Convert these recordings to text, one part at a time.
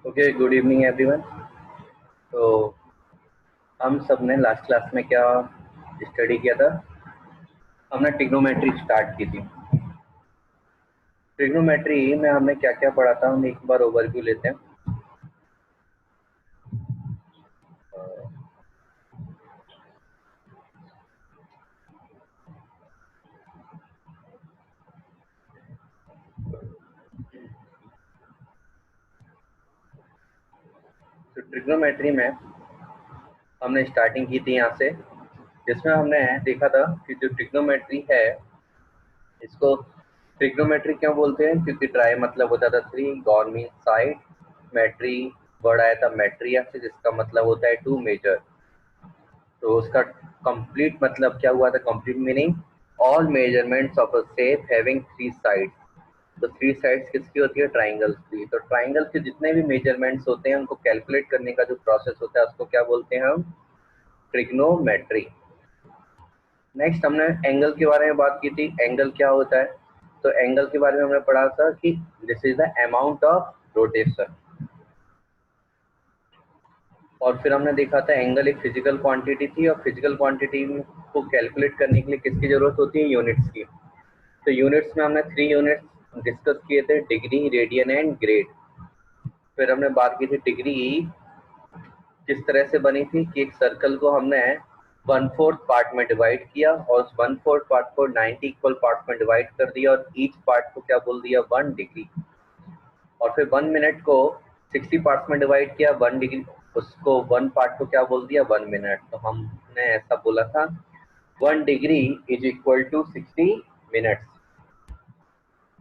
Okay, good evening everyone. तो हम सब ने लास्ट क्लास में क्या स्टडी किया था? हमने ट्रिग्नोमेट्री स्टार्ट की थी। ट्रिग्नोमेट्री में हमने क्या क्या पढ़ा था, हम एक बार ओवरव्यू लेते हैं। तो ट्रिग्नोमेट्री में हमने स्टार्टिंग की थी यहाँ से, जिसमें हमने देखा था कि जो ट्रिग्नोमेट्री है इसको ट्रिग्नोमेट्री क्यों बोलते हैं, क्योंकि ट्राई मतलब होता था three, gon mean side, metry word आया था मेट्रिया से, जिसका मतलब होता है टू मेजर। तो उसका कंप्लीट मतलब क्या हुआ था? Complete meaning all measurements of a shape having three sides. तो थ्री साइड्स किसकी होती है? ट्राइंगल्स की। तो ट्राइंगल के जितने भी मेजरमेंट्स होते हैं उनको कैलकुलेट करने का जो प्रोसेस होता है उसको क्या बोलते हैं हम? ट्रिग्नोमेट्री। नेक्स्ट हमने एंगल के बारे में बात की थी। एंगल क्या होता है? तो एंगल के बारे में हमने पढ़ा था कि this is the amount of rotation. और फिर हमने देखा था एंगल एक फिजिकल क्वांटिटी थी, और फिजिकल क्वांटिटी को कैलकुलेट करने के लिए किसकी जरूरत होती है? यूनिट्स की। तो यूनिट्स में हमने 3 यूनिट्स डिस्कस किए थे, डिग्री, रेडियन एंड ग्रेड। फिर हमने बात की थी डिग्री किस तरह से बनी थी कि एक सर्कल को हमने 1/4 पार्ट में डिवाइड किया और उस 1/4 पार्ट को 90 इक्वल पार्ट में डिवाइड कर दिया और ईच पार्ट को क्या बोल दिया? 1 डिग्री। और फिर 1 मिनट को 60 पार्ट्स में डिवाइड किया, 1 डिग्री, उसको 1 पार्ट को क्या बोल दिया? 1 मिनट। तो हमने ऐसा बोला था 1 degree is equal to 60 minutes.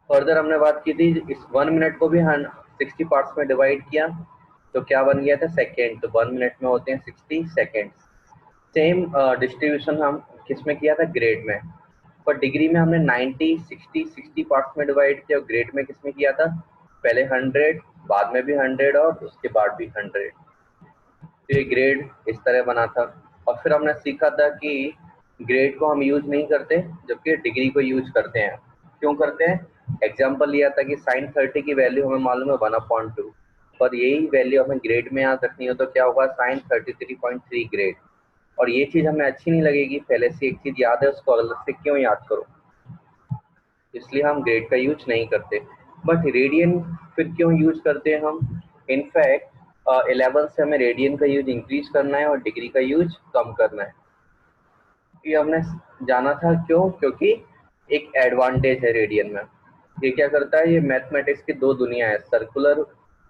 Further हमने बात की थी इस 1 मिनट को भी हम 60 पार्ट्स में डिवाइड किया तो क्या बन गया था? सेकेंड। तो 1 मिनट में होते हैं 60 सेकेंड। सेम डिस्ट्रीब्यूशन हम किस में किया था? ग्रेड में। पर डिग्री में हमने 90 60 60 पार्ट्स में डिवाइड किया और ग्रेड में किस में किया था? पहले 100, बाद में भी 100 और उसके बाद भी 100। तो ये ग्रेड इस तरह बना था। और फिर हमने सीखा था कि ग्रेड को हम यूज नहीं करते जबकि डिग्री को यूज करते हैं। क्यों करते हैं? एग्जाम्पल लिया था कि sin 30 की वैल्यू हमें मालूम है 1/2, पर यही वैल्यू हमें ग्रेड में याद रखनी हो तो क्या होगा? sin 33.3 grade. और ये चीज हमें अच्छी नहीं लगेगी, पहले से एक चीज याद है उसको अलग से क्यों याद करो, इसलिए हम ग्रेड का यूज नहीं करते। बट रेडियन फिर क्यों यूज करते हैं हम? इनफैक्ट 11 से हमें रेडियन का यूज इंक्रीज करना है और डिग्री का यूज कम करना है। ये हमने जाना था क्यों? क्योंकि एक एडवांटेज है रेडियन में। ये क्या करता है? ये मैथमेटिक्स की दो दुनिया है, circular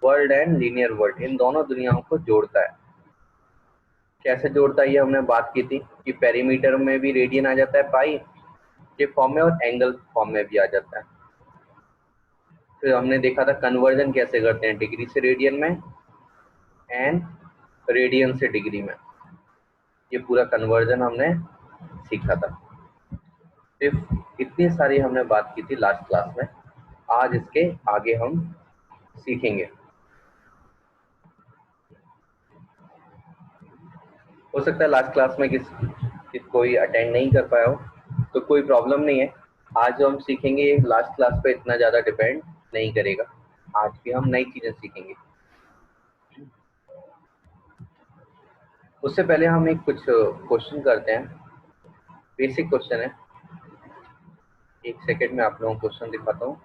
world and linear world, इन दोनों दुनियाओं को जोड़ता है। कैसे जोड़ता है ये हमने बात की थी कि पेरीमीटर में भी रेडियन आ जाता है पाई के फॉर्म में और एंगल फॉर्म में भी आ जाता है। फिर हमने देखा था कन्वर्जन कैसे करते हैं डिग्री से रेडियन में एंड रेडियन से डिग्री में। ये पूरा कन्वर्जन हमने सीखा था। सिर्फ इतनी सारी हमने बात की थी लास्ट क्लास में। आज इसके आगे हम सीखेंगे। हो सकता है लास्ट क्लास में किस कोई अटेंड नहीं कर पाया हो, तो कोई प्रॉब्लम नहीं है। आज जो हम सीखेंगे ये लास्ट क्लास पे इतना ज़्यादा डिपेंड नहीं करेगा। आज भी हम नई चीज़ें सीखेंगे। उससे पहले हम एक कुछ क्वेश्चन करते हैं। बेसिक क्वेश्चन है। एक सेकेंड में आप लोगों को क्वेश्चन दिखाता हूँ।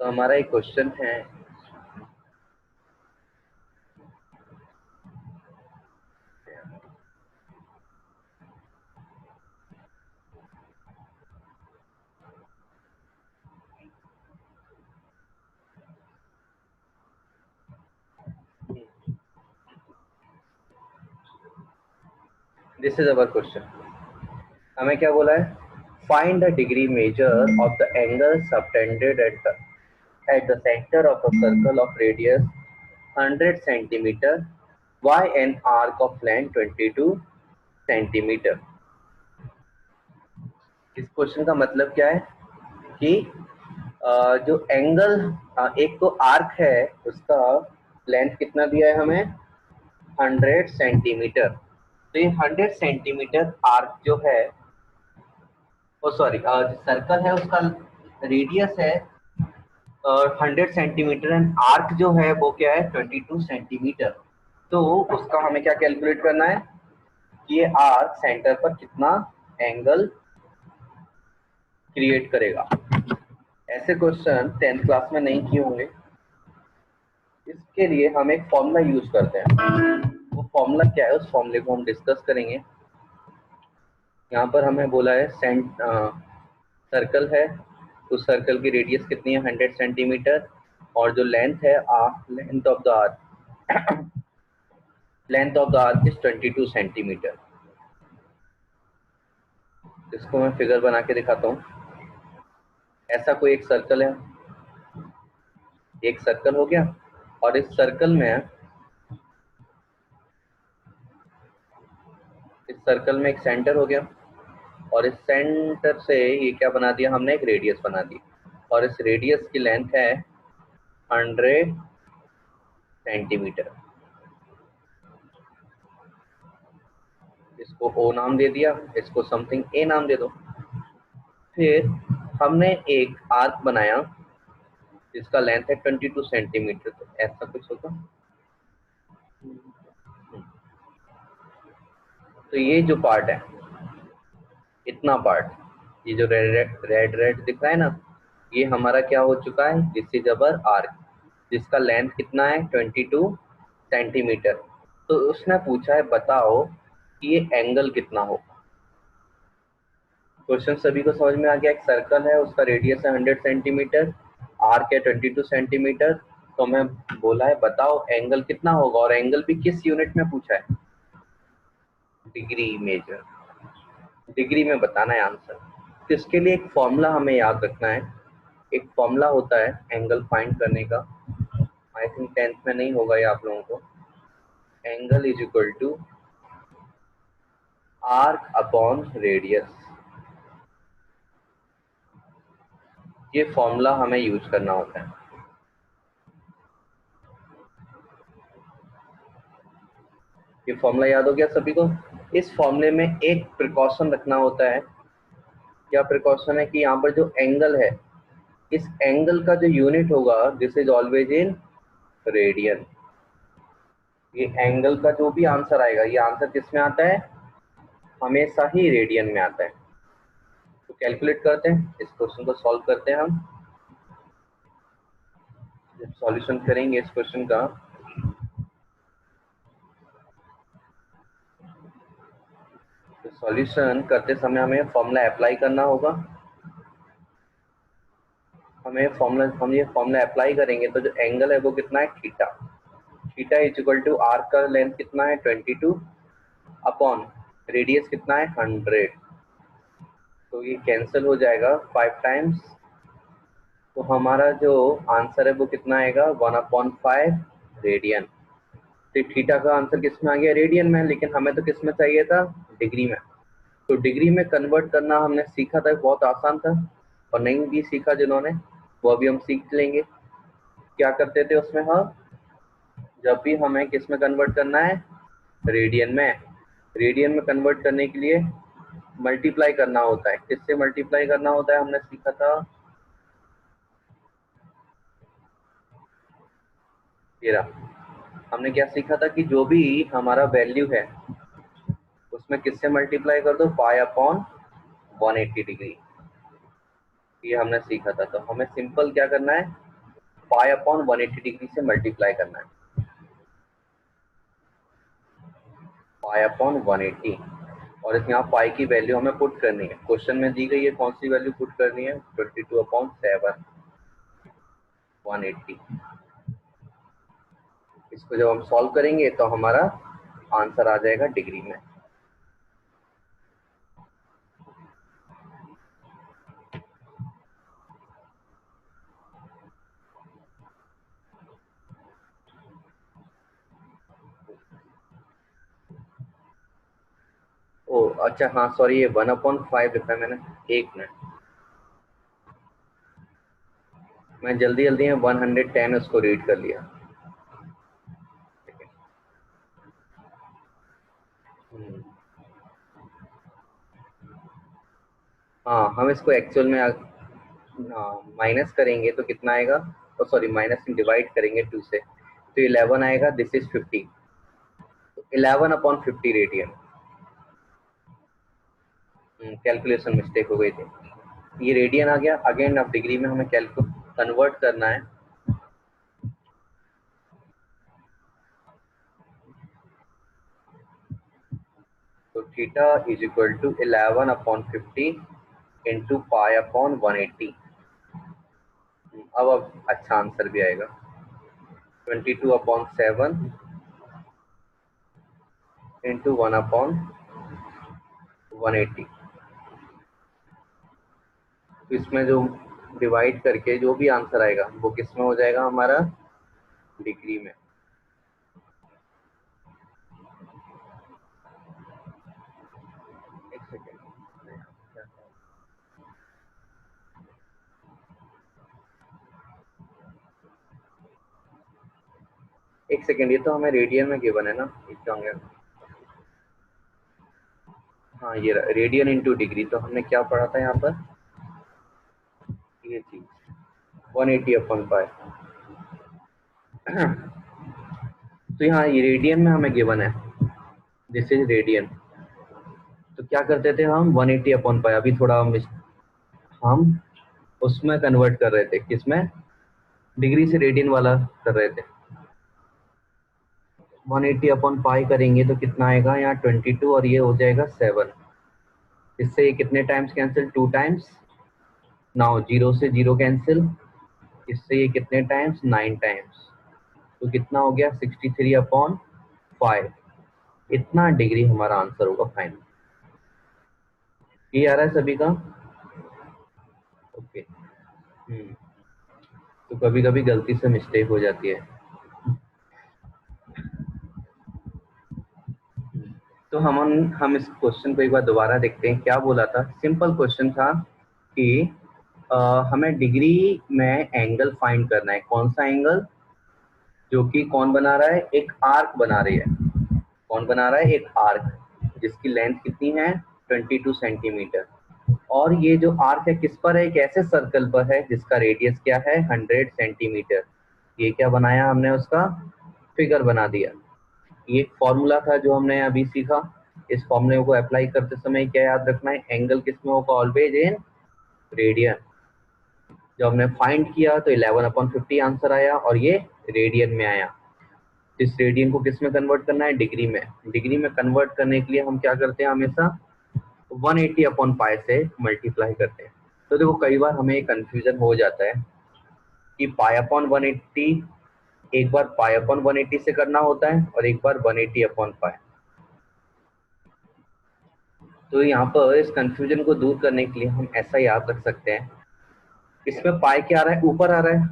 तो हमारा एक क्वेश्चन है, दिस इज अवर क्वेश्चन। हमें क्या बोला है? Find the degree measure of the angle subtended at the center of a circle of radius 100 centimeter y an arc of length 22 centimeter। इस क्वेश्चन का मतलब क्या है कि जो एंगल, एक तो आर्क है, उसका लेंथ कितना दिया है हमें? 100 सेंटीमीटर। तो ये 100 सेंटीमीटर आर्क जो है, ओ सॉरी, सर्कल है उसका रेडियस है 100 सेंटीमीटर एंड आर्क जो है वो क्या है? 22 सेंटीमीटर। तो उसका हमें क्या कैलकुलेट करना है कि ये आर्क सेंटर पर कितना एंगल क्रिएट करेगा। ऐसे क्वेश्चन 10th क्लास में नहीं किए होंगे। इसके लिए हम एक फॉर्मूला यूज करते हैं। वो फॉर्मूला क्या है, उस फॉर्मूले को हम डिस्कस करेंगे। यहाँ पर हमें बोला है सर्कल है, उस सर्कल की रेडियस कितनी है? 100 सेंटीमीटर, और जो लेंथ है length of the arc length of the arc is 22 centimetre. इसको मैं फिगर बना के दिखाता हूँ। ऐसा कोई एक सर्कल है, एक सर्कल हो गया, और इस सर्कल में एक सेंटर हो गया, और इस सेंटर से ये क्या बना दिया हमने? एक रेडियस बना दी, और इस रेडियस की लेंथ है 100 सेंटीमीटर। इसको ओ नाम दे दिया, इसको समथिंग ए नाम दे दो। फिर हमने एक आर्क बनाया जिसका लेंथ है 22 सेंटीमीटर। तो ऐसा कुछ होगा। तो ये जो पार्ट है, इतना पार्ट, ये जो रेड रेड दिख रहा है ना, ये हमारा क्या हो चुका है? दिस इज अवर आर्क, जिसका लेंथ कितना है? 22 सेंटीमीटर। तो उसने पूछा है बताओ कि ये एंगल कितना हो। क्वेश्चन सभी को समझ में आ गया। एक सर्कल है, उसका रेडियस है 100 सेंटीमीटर, आर्क है 22 सेंटीमीटर। तो मैं बोला है बताओ एंगल कितना होगा, और एंगल भी किस यूनिट में पूछा है? डिग्री मेजर, डिग्री में बताना है आंसर। तो इसके लिए एक फॉर्मूला हमें याद रखना है। एक फॉर्मूला होता है एंगल फाइंड करने का। आई थिंक 10th में नहीं होगा ये आप लोगों को। Angle is equal to arc upon radius. ये फॉर्मूला हमें यूज करना होता है। ये फॉर्मूला याद हो गया सभी को? इस फॉर्मूले में एक प्रिकॉशन रखना होता है। क्या प्रिकॉशन है? कि यहाँ पर जो एंगल है, इस एंगल का जो यूनिट होगा this is always in radian. ये एंगल का जो भी आंसर आएगा, ये आंसर किस में आता है? हमेशा ही रेडियन में आता है। तो कैलकुलेट करते हैं, इस क्वेश्चन को सॉल्व करते हैं हम। जब सॉल्यूशन करेंगे इस क्वेश्चन का, तो सॉल्यूशन करते समय हमें फॉर्मूला अप्लाई करना होगा। हम ये फॉर्मूला अप्लाई करेंगे तो जो एंगल है वो कितना है? Theta. Theta is equal to arc का लेंथ कितना है? 22 अपॉन रेडियस कितना है? 100। तो ये कैंसिल हो जाएगा 5 टाइम्स। तो हमारा जो आंसर है वो कितना आएगा? 1/5 रेडियन। तो थीटा का आंसर किस में आ गया? रेडियन में। लेकिन हमें तो किस में चाहिए था? डिग्री में। तो डिग्री में कन्वर्ट करना हमने सीखा था, बहुत आसान था। और नहीं भी सीखा जिन्होंने, वो अभी हम सीख लेंगे। क्या करते थे उसमें हम? जब भी हमें किस में कन्वर्ट करना है? रेडियन में। रेडियन में कन्वर्ट करने के लिए मल्टीप्लाई करना होता है। किससे मल्टीप्लाई करना होता है हमने सीखा था? हमने क्या सीखा था कि जो भी हमारा वैल्यू है उसमें किससे मल्टीप्लाई कर दो? पाई अपॉन 180 डिग्री। ये हमने सीखा था। तो हमें सिंपल क्या करना है? पाई अपॉन 180 डिग्री से मल्टीप्लाई करना है। पाई अपॉन 180, और इस यहाँ पाई की वैल्यू हमें पुट करनी है। क्वेश्चन में दी गई है, कौन सी वैल्यू पुट करनी है? 22/7 180। इसको जब हम सॉल्व करेंगे तो हमारा आंसर आ जाएगा डिग्री में। अच्छा हाँ सॉरी, ये 1/5 लिखा है मैंने, एक मिनट, मैं जल्दी जल्दी में 110 उसको रीड कर लिया। हम्म, हाँ हम इसको एक्चुअल में माइनस करेंगे तो कितना आएगा, तो सॉरी माइनस डिवाइड करेंगे 2 से, तो 11 आएगा, this is 50, 11/50 radian. Calculation mistake हो गई थी, ये रेडियन आ गया। अगेन अब डिग्री में हमें कन्वर्ट करना है। तो theta is equal to 11/50 into pi upon 180। अब अच्छा आंसर भी आएगा, 22/7 इंटू 1/180। तो इसमें जो डिवाइड करके जो भी आंसर आएगा वो किस में हो जाएगा हमारा, डिग्री में। एक सेकेंड, एक सेकेंड, ये तो हमें रेडियन में गिवन है ना, ये क्या होंगे। हाँ ये रेडियन इंटू डिग्री, तो हमने क्या पढ़ा था यहाँ पर, ये चीज 180/5। तो यहाँ ये रेडियन में हमें गिवन है, दिस इज रेडियन। तो क्या करते थे हम, 180/5, अभी थोड़ा हम उसमें कन्वर्ट कर रहे थे, किसमें, डिग्री से रेडियन वाला कर रहे थे। 180/पाई करेंगे तो कितना आएगा, यहाँ 22 और ये हो जाएगा 7। इससे ये कितने टाइम्स कैंसिल, 2 टाइम्स, नाउ 0 से 0 कैंसिल, इससे ये कितने टाइम्स, 9 टाइम्स। तो कितना हो गया, 63/5। इतना डिग्री हमारा आंसर होगा फाइनल। ये आ रहा है सभी का, ओके। तो कभी कभी गलती से मिस्टेक हो जाती है। तो हम इस क्वेश्चन को एक बार दोबारा देखते हैं, क्या बोला था। सिंपल क्वेश्चन था कि हमें डिग्री में एंगल फाइंड करना है, कौन सा एंगल, जो कि कौन बना रहा है, एक आर्क बना रही है। कौन बना रहा है, एक आर्क, जिसकी लेंथ कितनी है, 22 सेंटीमीटर। और ये जो आर्क है किस पर है, एक ऐसे सर्कल पर है जिसका रेडियस क्या है, 100 सेंटीमीटर। ये क्या बनाया हमने, उसका फिगर बना दिया। ये एक फॉर्मूला था जो हमने अभी सीखा। इस फॉर्मूले को अप्लाई करते समय क्या याद रखना है, एंगल किसमें होगा, ऑलवेज इन रेडियन। जब हमने फाइंड किया तो 11/50 आंसर आया और ये रेडियन में आया। इस रेडियन को किस में कन्वर्ट करना है, डिग्री में। डिग्री में कन्वर्ट करने के लिए हम क्या करते हैं, हमेशा 180/पाई से मल्टीप्लाई करते हैं। तो देखो कई बार हमें कंफ्यूजन हो जाता है कि पाई अपॉन 180, एक बार पाई अपॉन 180 से करना होता है और एक बार 180/पाई। तो यहाँ पर इस कंफ्यूजन को दूर करने के लिए हम ऐसा याद रख सकते हैं, इसमें पाई क्या आ रहा है, ऊपर आ रहा है।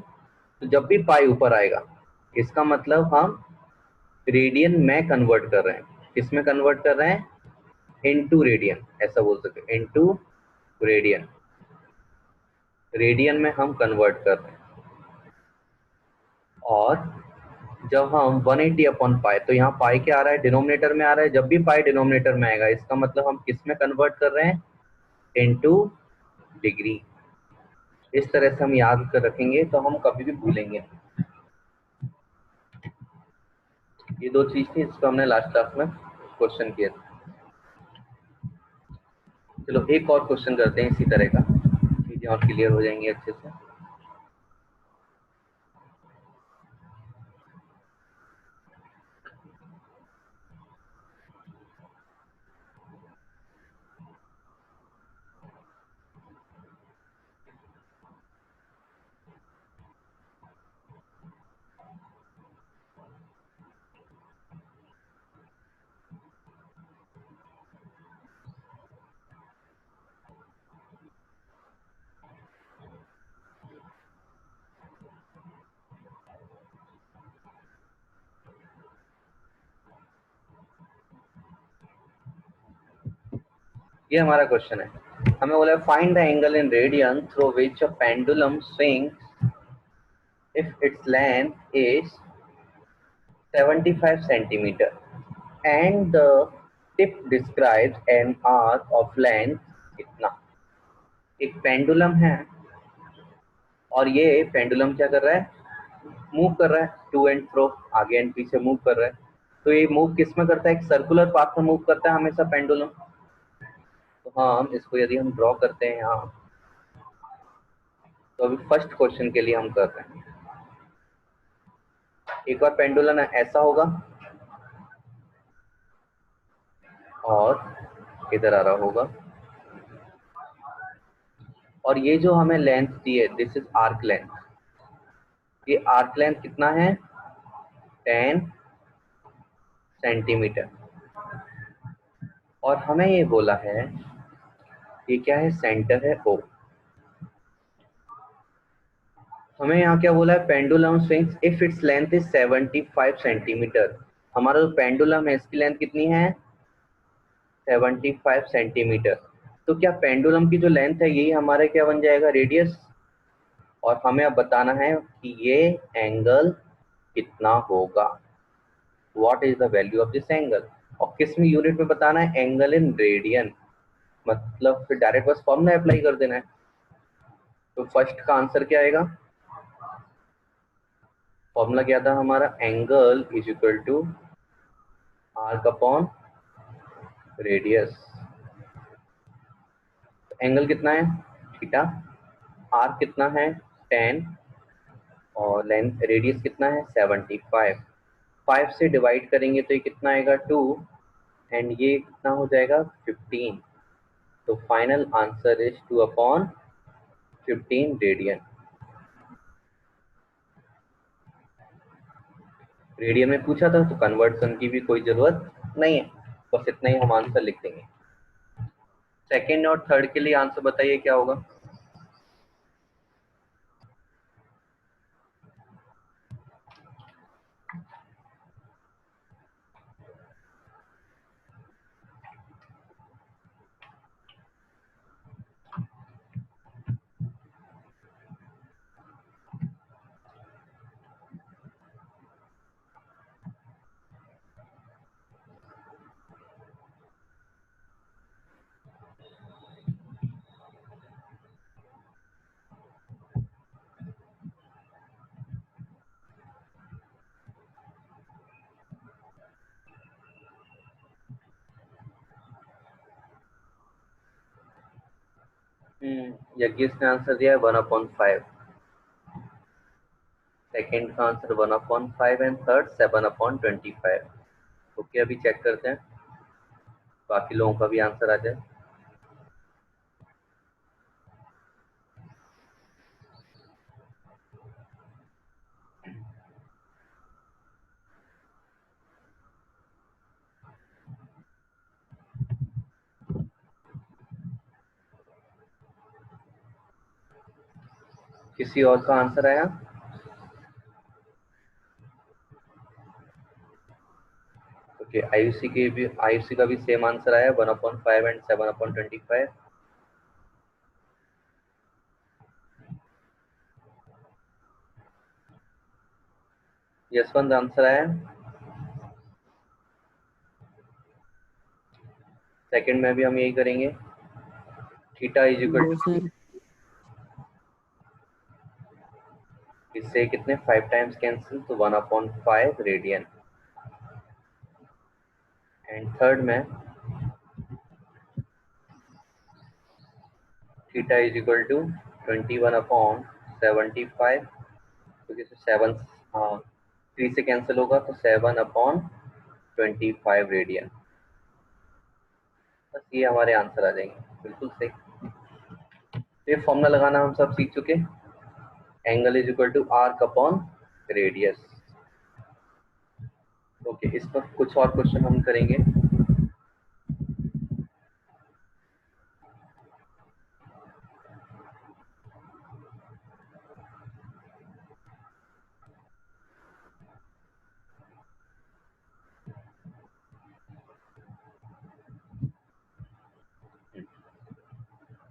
तो जब भी पाई ऊपर आएगा इसका मतलब हम रेडियन में कन्वर्ट कर रहे हैं। किसमें कन्वर्ट कर रहे हैं, इनटू रेडियन, ऐसा बोल सकते हैं, इनटू रेडियन। रेडियन में हम कन्वर्ट कर रहे हैं। और जब हम 180/पाई, तो यहाँ पाई क्या आ रहा है, डिनोमिनेटर में आ रहा है। जब भी पाई डिनोमिनेटर में आएगा इसका मतलब हम किस में कन्वर्ट कर रहे हैं, इनटू डिग्री। इस तरह से हम याद कर रखेंगे तो हम कभी भी भूलेंगे। ये दो चीज थी, इसको हमने लास्ट क्लास में क्वेश्चन किया था। चलो एक और क्वेश्चन करते हैं इसी तरह का, चीजें और क्लियर हो जाएंगी अच्छे से। ये हमारा क्वेश्चन है। हमें बोला find the angle in radian through which a pendulum swings if its length is 75 centimeter and the tip describes an arc of length इतना। एक पेंडुलम है और ये पेंडुलम क्या कर रहा है, मूव कर रहा है टू एंड फ्रो, आगे एंड पीछे मूव कर रहा है। तो ये मूव किस में करता है, एक सर्कुलर पाथ में मूव करता है हमेशा पेंडुलम। तो हाँ, हम इसको यदि हम ड्रॉ करते हैं यहाँ, तो अभी फर्स्ट क्वेश्चन के लिए हम कर रहे हैं। एक बार पेंडुलम ऐसा होगा और इधर आ रहा होगा, और ये जो हमें लेंथ दी है दिस इज आर्क लेंथ। ये आर्क लेंथ कितना है, 10 सेंटीमीटर। और हमें ये बोला है ये क्या है, सेंटर है ओ। हमें यहाँ क्या बोला है, pendulum swings if its length is 75 centimetre. हमारा जो पेंडुलम है इसकी लेंथ कितनी है, 75 सेंटीमीटर। तो क्या पेंडुलम की जो लेंथ है यही हमारे क्या बन जाएगा, रेडियस। और हमें अब बताना है कि ये एंगल कितना होगा, what is the value of this angle. और किस में यूनिट में बताना है, एंगल इन रेडियन। मतलब फिर डायरेक्ट बस फॉर्मूला अप्लाई कर देना है। तो फर्स्ट का आंसर क्या आएगा, फॉर्मूला क्या था हमारा, angle is equal to arc upon radius. Angle कितना है, थीटा। आर्क कितना है, 10। और लेंथ रेडियस कितना है, 75। 5 से डिवाइड करेंगे तो ये कितना आएगा, 2। एंड ये कितना हो जाएगा, 15। तो final answer is 2 upon 15 radian. Radian में पूछा था तो कन्वर्सन की भी कोई जरूरत नहीं है, बस इतना ही हम आंसर लिख देंगे। सेकेंड और थर्ड के लिए आंसर बताइए क्या होगा। यज्ञेश ने आंसर दिया है 1/5। सेकेंड का आंसर 1/5 एंड थर्ड 7/25। ओके, अभी चेक करते हैं बाकी लोगों का भी आंसर आ जाए। किसी और का आंसर आया, ओके। आयुषी का भी सेम आंसर आया, 1/5 एंड 7/25। यशवंत आंसर आया, सेकंड में भी हम यही करेंगे। Theta is equal no to, sir. इससे कितने 5 टाइम्स कैंसिल, तो 1/5 रेडियन। एंड थर्ड में थीटा इज इक्वल टू 21/75, क्योंकि 7 3 से कैंसिल होगा तो 7/25 रेडियन। बस ये हमारे आंसर आ जाएंगे, बिल्कुल सही। तो ये फॉर्मूला लगाना हम सब सीख चुके। Angle is equal to arc upon radius. Okay, इस पर कुछ और क्वेश्चन हम करेंगे।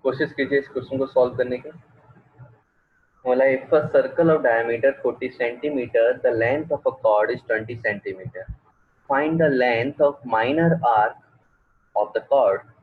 कोशिश कीजिए इस क्वेश्चन को सॉल्व करने की। बोला if a circle of diameter 40 centimetre the length of a chord is 20 centimetre find the length of minor arc of the chord.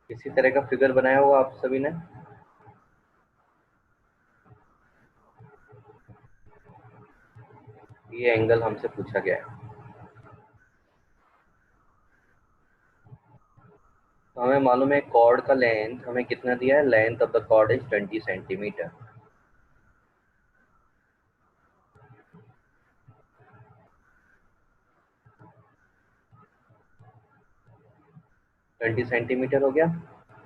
इसी तरह का फिगर बनाया होगा आप सभी ने। ये एंगल हमसे पूछा गया है। तो हमें मालूम है कॉर्ड का लेंथ हमें कितना दिया है, length of the chord is 20 centimetre. Twenty centimetre हो गया।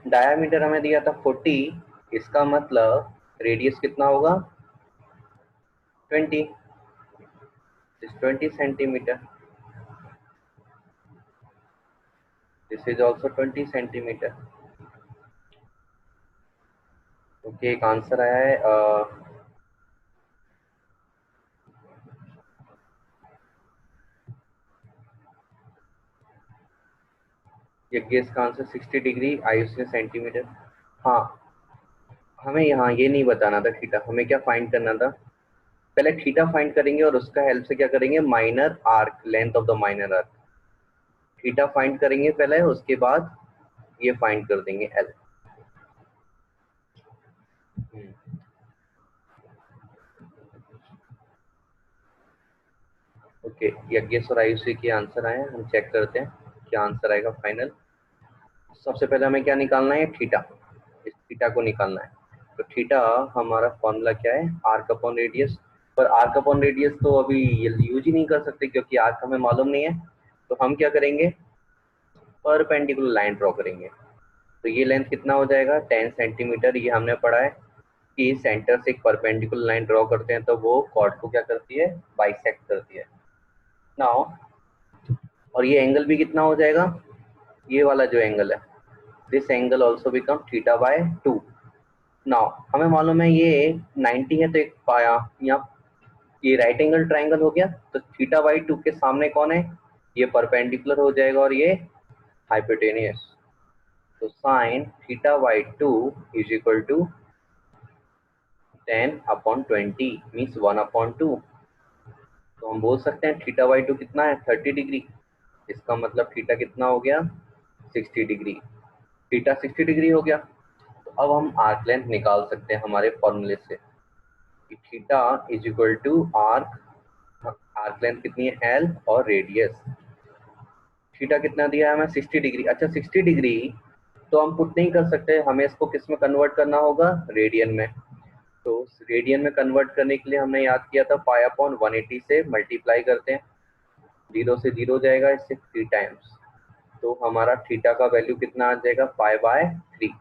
डायामीटर हमें दिया था 40, इसका मतलब रेडियस कितना होगा 20, is 20 centimetre. This is also 20 centimetre. Okay, एक आंसर आया है यज्ञेश का आंसर 60 डिग्री, आयुष ने सेंटीमीटर। हाँ, हमें यहाँ ये नहीं बताना था थीटा, हमें क्या फाइंड करना था, पहले थीटा फाइंड करेंगे और उसका हेल्प से क्या करेंगे, minor arc, length of the minor arc. Theta find करेंगे पहले, उसके बाद ये फाइंड कर देंगे एल। ओके, यज्ञेश और आयुषी के आंसर आए, हम चेक करते हैं क्या आंसर आएगा फाइनल। सबसे पहले हमें क्या निकालना है, थीटा, इस थीटा को निकालना है। तो थीटा हमारा फॉर्मूला क्या है, आर्क अपॉन रेडियस। पर आर्क अपॉन रेडियस तो अभी यूज ही नहीं कर सकते क्योंकि आर्क हमें मालूम नहीं है। तो हम क्या करेंगे, परपेंडिकुलर लाइन ड्रॉ करेंगे। तो ये लेंथ कितना हो जाएगा 10 सेंटीमीटर। ये हमने पढ़ा है कि सेंटर से एक परपेंडिकुलर लाइन ड्रॉ करते हैं तो वो कॉर्ड को क्या करती है, बाइसेक्ट करती है। नाउ, और ये एंगल भी कितना हो जाएगा, ये वाला जो एंगल है, this angle also become theta by 2। Now हमें मालूम है ये 90 है, तो एक पाया यहाँ ये राइट एंगल ट्राइंगल हो गया। तो थीटा बाई 2 के सामने कौन है, ये परपेंडिकुलर हो जाएगा और ये हाइपोटेनियस। तो sine theta by 2 is equal to 10 upon 20 means 1/2। तो हम बोल सकते हैं थीटा बाई 2 कितना है 30 डिग्री। इसका मतलब थीटा कितना हो गया 60 डिग्री। थीटा 60 डिग्री हो गया। तो अब हम आर्क लेंथ निकाल सकते हैं हमारे फॉर्मूले से कि theta is equal to arc, arc length कितनी है एल, और रेडियस थीटा कितना दिया है हमें 60 डिग्री। अच्छा 60 डिग्री तो हम पुट नहीं कर सकते, हमें इसको किस में कन्वर्ट करना होगा, रेडियन में। तो रेडियन में कन्वर्ट करने के लिए हमने याद किया था पाई अपॉन 180 से मल्टीप्लाई करते हैं, 0 से 0 जाएगा, इससे 3 टाइम्स, तो हमारा थीटा का वैल्यू कितना आ जाएगा, पाई बाय 3।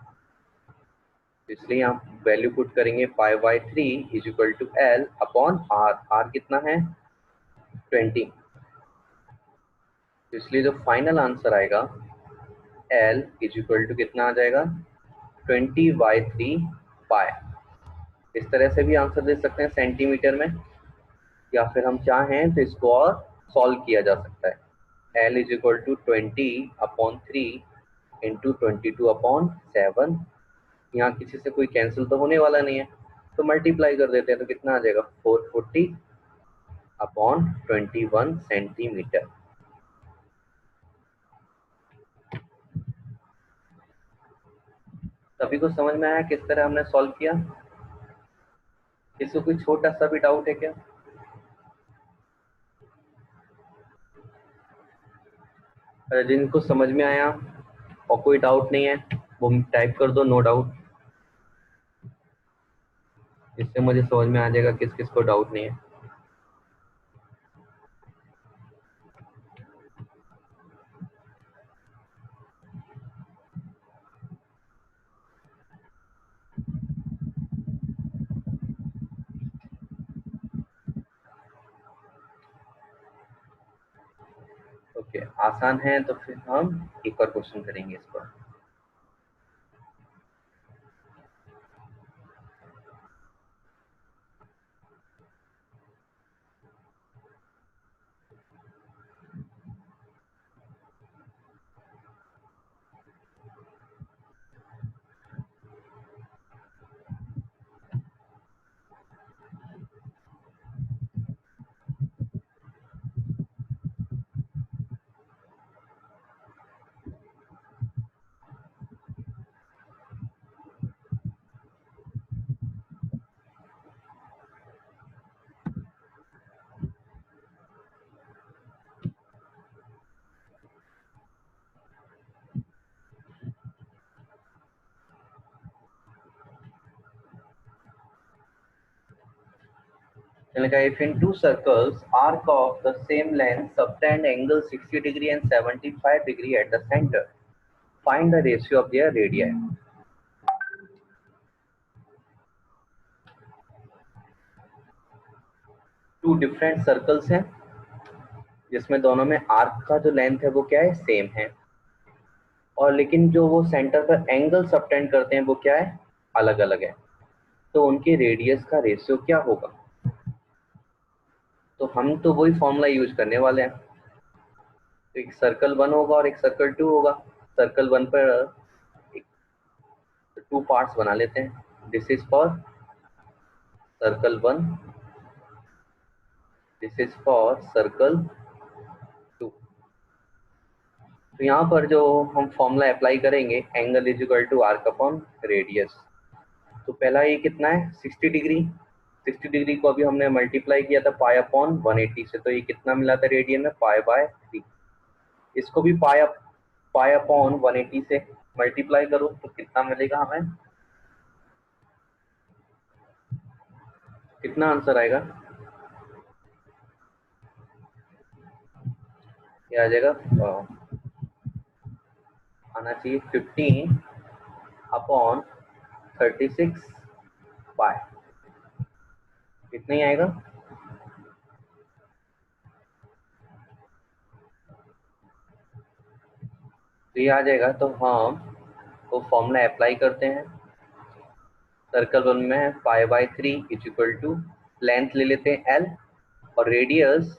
इसलिए हम वैल्यू पुट करेंगे pi by 3 is equal to L upon R. R कितना है, 20। इसलिए जो फाइनल आंसर आएगा एल इज इक्वल टू कितना आ जाएगा, 20/3 पाई। इस तरह से भी आंसर दे सकते हैं सेंटीमीटर में, या फिर हम चाहें तो इसको और सॉल्व किया जा सकता है। L is equal to 20/3 into 22/7। यहाँ किसी से कोई कैंसिल तो होने वाला नहीं है, तो मल्टीप्लाई कर देते हैं, तो कितना आ जाएगा, 440/21 सेंटीमीटर। सभी को समझ में आया किस तरह हमने सॉल्व किया? किसी को कोई छोटा सा भी डाउट है क्या? जिनको समझ में आया और कोई डाउट नहीं है वो टाइप कर दो नो डाउट, इससे मुझे समझ में आ जाएगा किस किस को डाउट नहीं है। ओके, आसान है तो फिर हम एक और क्वेश्चन करेंगे इस पर। If in two circles, arc of the same length subtend angle 60° and 75° at the center, find the ratio of their radii. Two different circles हैं जिसमें दोनों में आर्क का जो लेंथ है वो क्या है, सेम है, और लेकिन जो वो सेंटर पर एंगल सबटेंड करते हैं वो क्या है, अलग अलग है। तो उनके रेडियस का रेशियो क्या होगा? तो हम तो वही फॉर्मूला यूज करने वाले हैं। तो एक सर्कल 1 होगा और एक सर्कल 2 होगा। सर्कल 1 पर टू पार्ट्स बना लेते हैं। This is for circle 1, this is for circle 2। तो यहाँ पर जो हम फॉर्मूला अप्लाई करेंगे, angle is equal to arc upon radius. तो पहला ये कितना है, 60°। 60° को अभी हमने मल्टीप्लाई किया था पाई अपॉन 180 से, तो ये कितना मिला था रेडियन में, पाई बाय 3। इसको भी पाई अपॉन 180 से मल्टीप्लाई करो तो कितना मिलेगा हमें, कितना आंसर आएगा, ये आ जाएगा, आना चाहिए 15/36 पाई। कितना ही आएगा, तो ये आ जाएगा। तो हम वो फॉर्मूला अप्लाई करते हैं। सर्कल 1 में pi by 3 is equal to, length ले लेते हैं एल, और रेडियस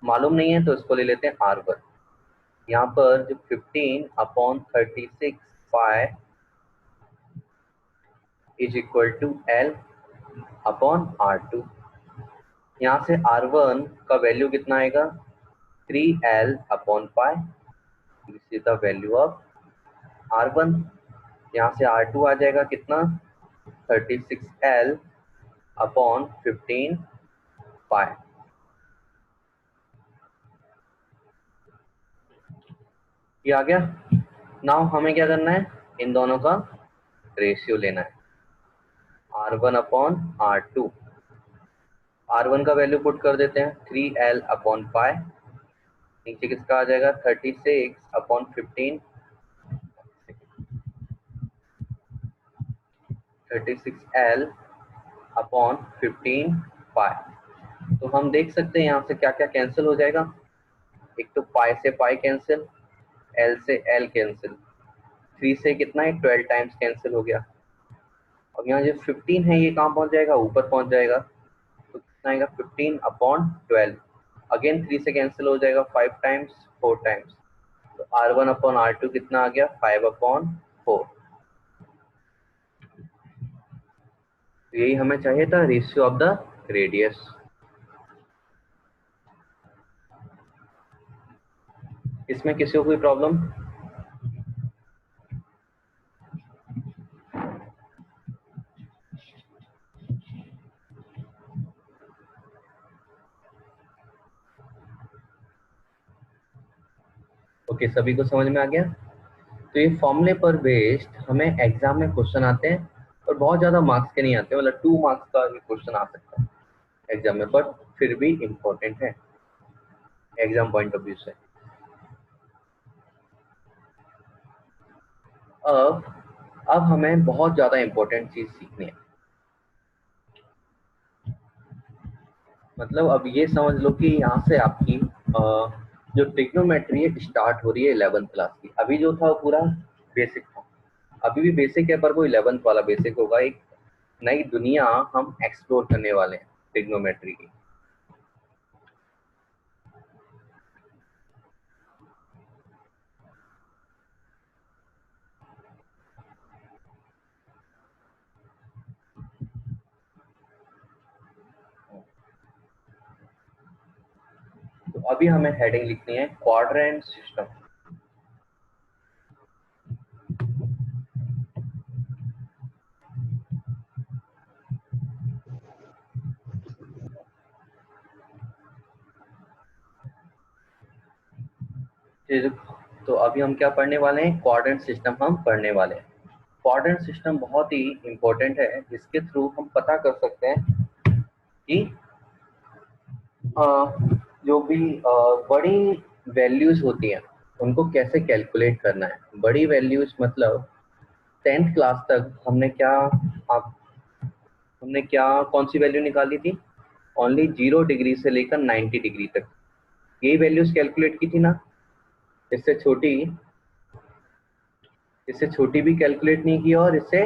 मालूम नहीं है तो इसको ले लेते हैं R1। यहाँ पर जो 15/36 pi is equal to L upon R2। यहाँ से R1 का वैल्यू कितना आएगा, 3L upon pi, this is the value of R1। यहाँ से R2 आ जाएगा कितना, 36L अपॉन 15 पाई। ये आ गया। नाउ हमें क्या करना है, इन दोनों का रेशियो लेना है। R1 upon R2। R1 का वैल्यू पुट कर देते हैं 3L अपॉन पाई, नीचे किसका आ जाएगा 36 अपॉन 15, 36L अपॉन 15 पाई। तो हम देख सकते हैं यहाँ से क्या क्या कैंसिल हो जाएगा। एक तो पाई से पाई कैंसिल, L से L कैंसिल, 3 से कितना है 12 टाइम्स कैंसिल हो गया। अब यहाँ जो 15 है ये कहाँ पहुंच जाएगा, ऊपर पहुंच जाएगा, तो कितना आएगा 15 अपॉन 12। अगेन 3 से कैंसिल हो जाएगा 5 टाइम्स, 4 टाइम्स, तो R1 अपॉन R2 कितना आ गया 5 अपॉन 4। तो यही हमें चाहिए था, रेशियो ऑफ द रेडियस। इसमें किसी को कोई प्रॉब्लम? ओके, सभी को समझ में आ गया। तो ये फॉर्मूले पर बेस्ड हमें एग्जाम में क्वेश्चन आते हैं, और बहुत ज्यादा मार्क्स के नहीं आते, मतलब 2 मार्क्स का भी क्वेश्चन आ सकता है एग्जाम में, बट फिर भी इम्पोर्टेंट है एग्जाम पॉइंट ऑफ व्यू से। अब हमें बहुत ज्यादा इम्पोर्टेंट चीज सीखनी है। मतलब अब ये समझ लो कि यहाँ से आपकी जो ट्रिग्नोमेट्री है स्टार्ट हो रही है 11th क्लास की। अभी जो था वो पूरा बेसिक था, अभी भी बेसिक है, पर वो 11th वाला बेसिक होगा। एक नई दुनिया हम एक्सप्लोर करने वाले हैं ट्रिग्नोमेट्री की। तो अभी हमें हेडिंग लिखनी है क्वाड्रेंट सिस्टम। तो अभी हम क्या पढ़ने वाले हैं, क्वाड्रेंट सिस्टम हम पढ़ने वाले हैं। क्वाड्रेंट सिस्टम बहुत ही इंपॉर्टेंट है, जिसके थ्रू हम पता कर सकते हैं कि जो भी बड़ी वैल्यूज होती हैं उनको कैसे कैलकुलेट करना है। बड़ी वैल्यूज मतलब 10th क्लास तक आप हमने क्या कौन सी वैल्यू निकाली थी, ओनली 0 डिग्री से लेकर 90 डिग्री तक, यही वैल्यूज कैलकुलेट की थी ना। इससे छोटी इससे छोटी भी कैलकुलेट नहीं की और इससे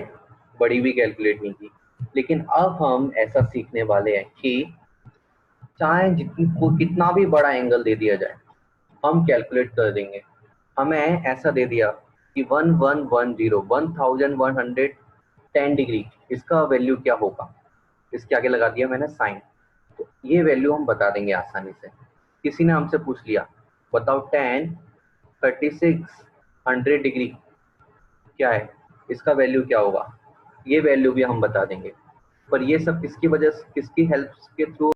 बड़ी भी कैलकुलेट नहीं की। लेकिन अब हम ऐसा सीखने वाले हैं कि चाहे जितनी को कितना भी बड़ा एंगल दे दिया जाए हम कैलकुलेट कर देंगे। हमें ऐसा दे दिया कि 1110 डिग्री, इसका वैल्यू क्या होगा, इसके आगे लगा दिया मैंने साइन, तो ये वैल्यू हम बता देंगे आसानी से। किसी ने हमसे पूछ लिया बताओ 100 डिग्री क्या है, इसका वैल्यू क्या होगा, ये वैल्यू भी हम बता देंगे। पर ये सब किसकी वजह से, किसकी हेल्प के थ्रू